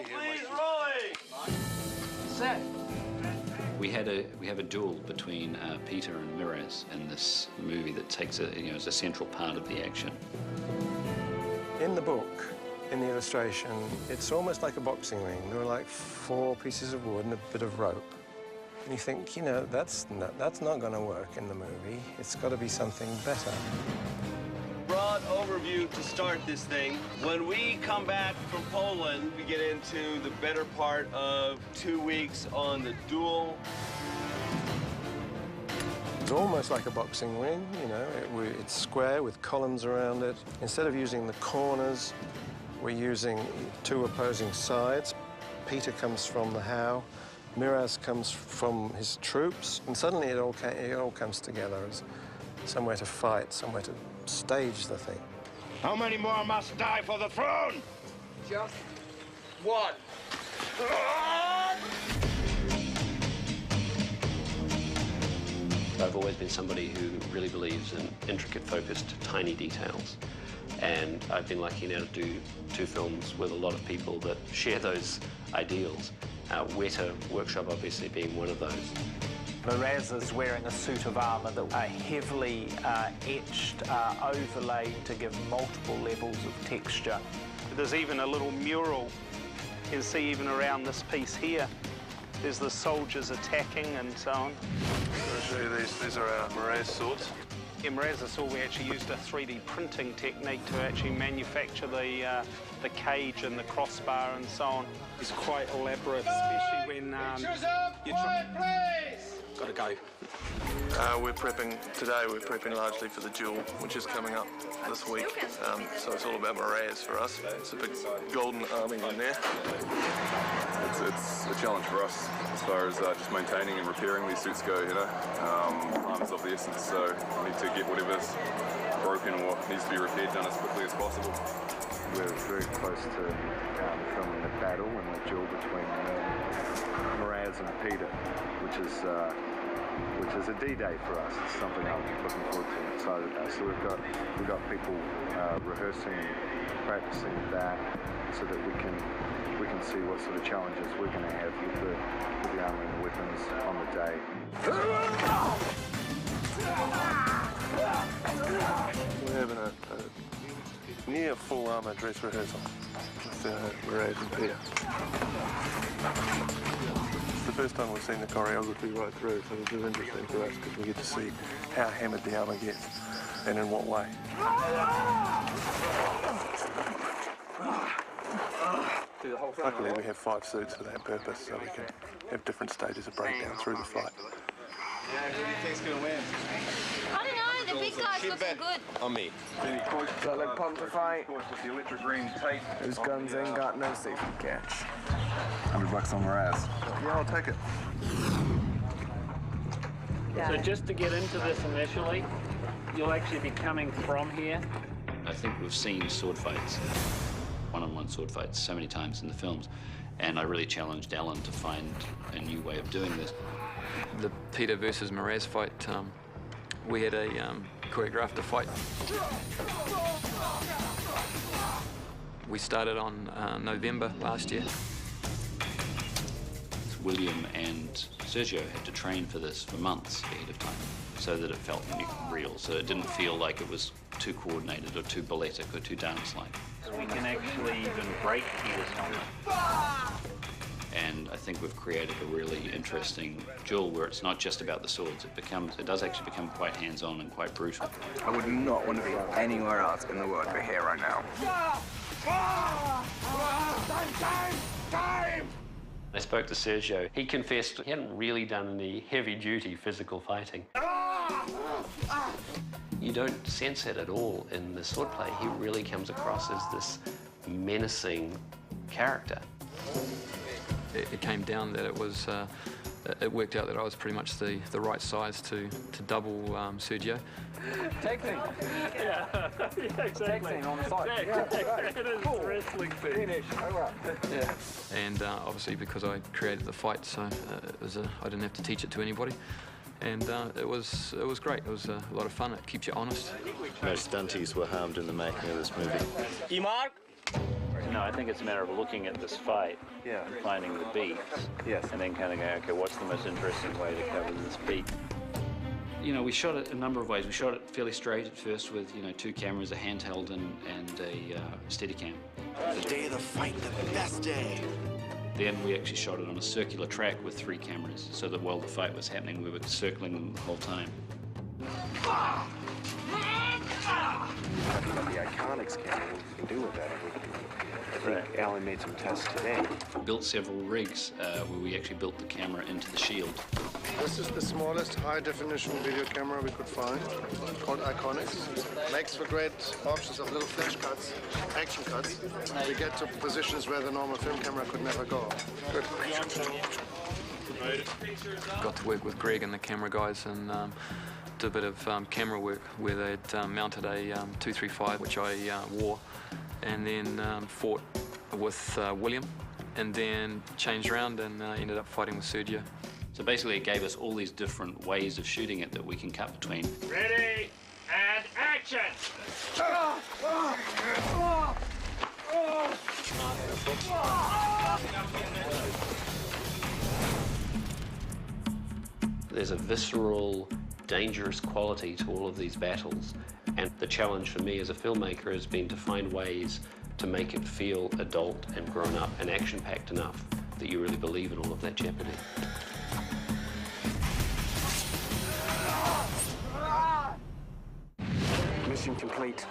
please, rolling! Set. We have a duel between Peter and Miraz in this movie that takes as a central part of the action. In the book, in the illustration, it's almost like a boxing ring. There are like 4 pieces of wood and a bit of rope. And you think, that's not going to work in the movie. It's got to be something better. Broad overview to start this thing. When we come back from Poland, we get into the better part of 2 weeks on the duel. It's almost like a boxing ring, it's square with columns around it. Instead of using the corners, we're using 2 opposing sides. Peter comes from the How, Miraz comes from his troops, and suddenly it all comes together as somewhere to fight, somewhere to stage the thing. How many more must die for the throne? Just 1. I've always been somebody who really believes in intricate, focused, tiny details. And I've been lucky now to do 2 films with a lot of people that share those ideals. Weta Workshop obviously being one of those. Miraz is wearing a suit of armour that are heavily etched, overlaid to give multiple levels of texture. There's even a little mural. You can see even around this piece here. There's the soldiers attacking and so on. I'll show you these are our Miraz swords. In Miraz sword, we actually used a 3D printing technique to actually manufacture the cage and the crossbar and so on. It's quite elaborate, especially when you're Gotta go. We're prepping largely for the duel, which is coming up this week. So it's all about Miraz for us. It's a big golden army in there. It's a challenge for us as far as just maintaining and repairing these suits go, Time is of the essence, so we need to get whatever's broken or needs to be repaired done as quickly as possible. We're very close to filming the battle and the duel between Miraz and Peter, which is a D-Day for us. It's something I'm looking forward to, excited about. So we've got people rehearsing and practicing that so that we can see what sort of challenges we're going to have with the armour and the weapons on the day. We're having a near full armour dress rehearsal with Miraz and Peter. It's the first time we've seen the choreography right through, so this is interesting for us because we get to see how hammered the armour gets and in what way. Luckily, we have 5 suits for that purpose, so we can have different stages of breakdown through the fight. Yeah, who do you think's gonna win? I don't know, the big guy's looking good. On me. Does that look pumped to fight? Whose guns ain't got no safety catch? $100 on Miraz. Yeah, I'll take it. So just to get into this initially, you'll actually be coming from here. I think we've seen sword fights, one-on-one sword fights, so many times in the films, and I really challenged Alan to find a new way of doing this. The Peter versus Miraz fight, we had a choreographed a fight. We started on November last year. William and Sergio had to train for this for months ahead of time so that it felt real, so it didn't feel like it was too coordinated or too balletic or too dance-like. We can actually even break Peter's helmet. And I think we've created a really interesting duel where it's not just about the swords. It does actually become quite hands-on and quite brutal. I would not want to be anywhere else in the world but here right now. Time! I spoke to Sergio. He confessed he hadn't really done any heavy-duty physical fighting. You don't sense it at all in the sword play. He really comes across as this menacing character. It came down that it worked out that I was pretty much the right size to double Sergio. Tag team. Yeah, exactly. Tag team on the side. It is cool. Wrestling thing. Finish. Yeah. And obviously because I created the fight, so I didn't have to teach it to anybody. And it was great. It was a lot of fun. It keeps you honest. Most stunties were harmed in the making of this movie. E-Mark? No, I think it's a matter of looking at this fight, Yeah. and finding the beats, Yes. and then kind of going, okay, what's the most interesting way to cover this beat? You know, we shot it a number of ways. We shot it fairly straight at first with, you know, 2 cameras, a handheld and a Steadicam. The day of the fight, the best day. Then we actually shot it on a circular track with 3 cameras, so that while the fight was happening, we were circling them the whole time. The Iconics camera, what you can do with that. I think Alan made some tests today. Built several rigs where we actually built the camera into the shield. This is the smallest high-definition video camera we could find, called Iconics. Makes for great options of little flash cuts, action cuts. We get to positions where the normal film camera could never go. Good. Got to work with Greg and the camera guys and did a bit of camera work where they'd mounted a 235, which I wore, and then fought with William, and then changed around and ended up fighting with Sergio. So basically it gave us all these different ways of shooting it that we can cut between. Ready and action! There's a visceral, dangerous quality to all of these battles, and the challenge for me as a filmmaker has been to find ways to make it feel adult and grown up and action-packed enough that you really believe in all of that jeopardy. Mission complete.